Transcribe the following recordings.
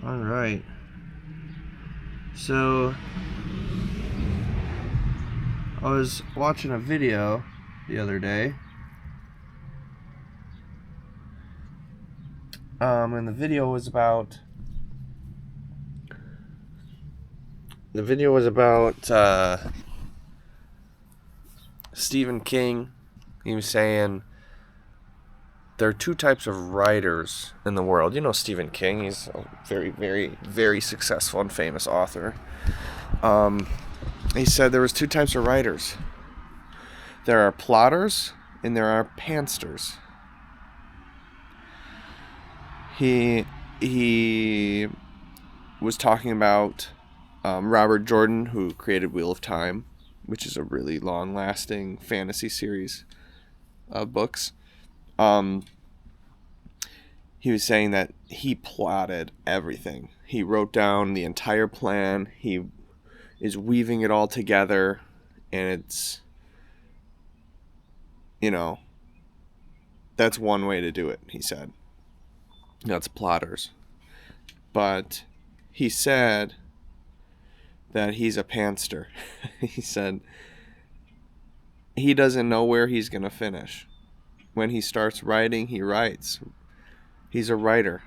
All right. So, I was watching a video the other day. And the video was about Stephen King. He was saying there are two types of writers in the world. You know Stephen King. He's a very, very, very successful and famous author. He said there was two types of writers. There are plotters and there are pansters. He was talking about Robert Jordan, who created Wheel of Time, which is a really long-lasting fantasy series of books. He was saying that he plotted everything. He wrote down the entire plan. He is weaving it all together, and it's, that's one way to do it, he said. That's plotters. But he said that he's a pantster. He said he doesn't know where he's going to finish. When he starts writing, he writes. He's a writer.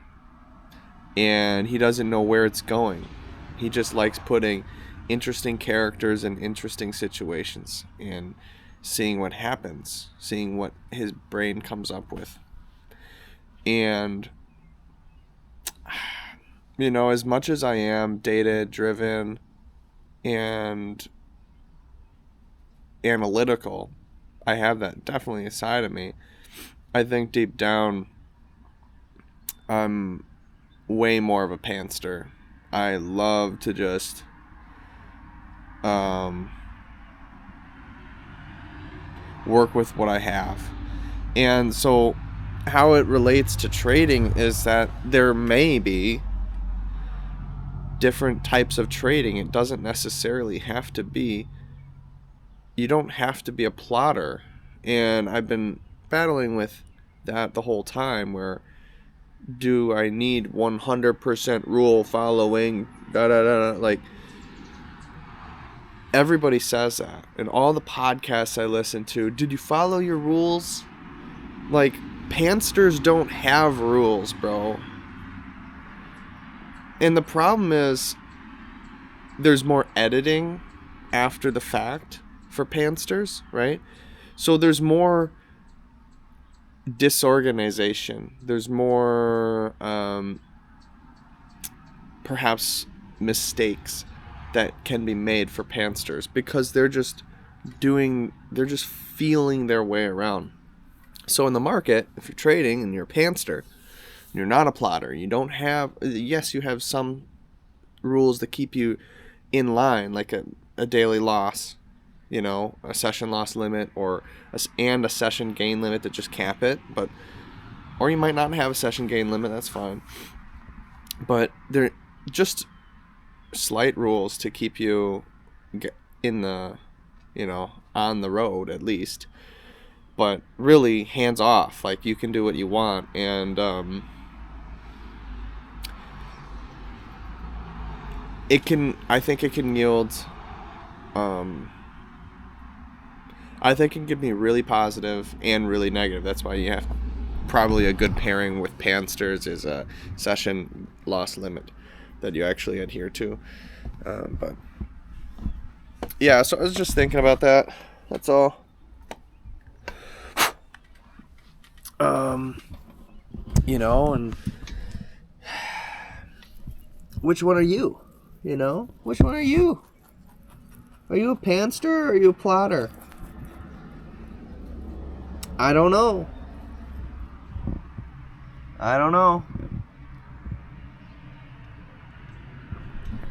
And he doesn't know where it's going. He just likes putting interesting characters in interesting situations and seeing what happens, seeing what his brain comes up with. And as much as I am data-driven and analytical, I have that definitely a side of me. I think deep down, I'm way more of a pantster. I love to just work with what I have. And so how it relates to trading is that there may be different types of trading. It doesn't necessarily have to be, you don't have to be a plotter. And I've been battling with that the whole time, where do I need 100% rule following, like everybody says that. And all the podcasts I listen to, did you follow your rules? Like, pantsters don't have rules, bro. And the problem is there's more editing after the fact for pantsters, right? So there's more disorganization. There's more perhaps mistakes that can be made for pantsters because they're just feeling their way around. So in the market, if you're trading and you're a pantster, you're not a plotter, you don't have, yes, you have some rules that keep you in line, like a daily loss, a session loss limit, or a session gain limit that just cap it, or you might not have a session gain limit, that's fine. But they're just slight rules to keep you in the, on the road at least. But really hands off, like you can do what you want. And I think it can yield, I think it can be really positive and really negative. That's why you have probably a good pairing with pansters is a session loss limit that you actually adhere to. But yeah, so I was just thinking about that. That's all. And which one are you? Which one are you? Are you a pantster or are you a plotter? I don't know.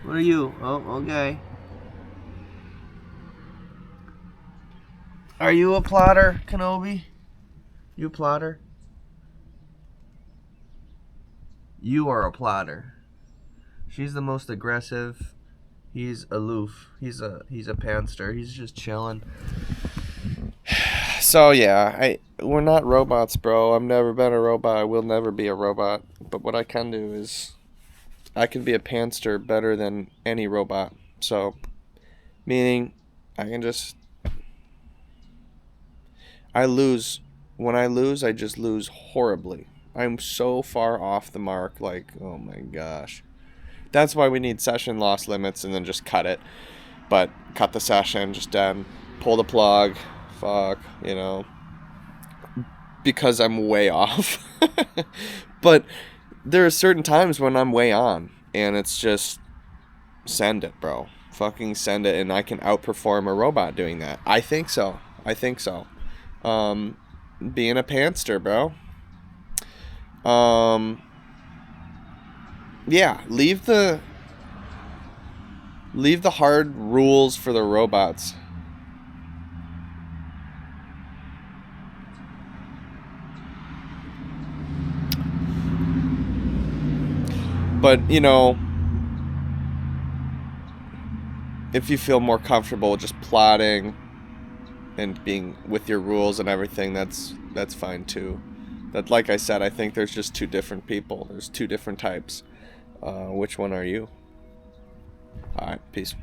What are you? Oh, okay. Are you a plotter, Kenobi? You a plotter? You are a plotter. She's the most aggressive. He's aloof. He's a pantster. He's just chilling. So yeah, we're not robots, bro. I've never been a robot. I will never be a robot. But what I can do is I can be a panster better than any robot. So, meaning I can just I lose. When I lose, I just lose horribly. I'm so far off the mark, like, oh my gosh. That's why we need session loss limits and then just cut it. But cut the session, just done. Pull the plug. Fuck, because I'm way off. But there are certain times when I'm way on, and it's just send it, bro. Fucking send it, and I can outperform a robot doing that. I think so. Being a panster, bro. Yeah, leave the hard rules for the robots. But, if you feel more comfortable just plotting and being with your rules and everything, that's fine too. That, like I said, I think there's just two different people. There's two different types. Which one are you? All right, peace.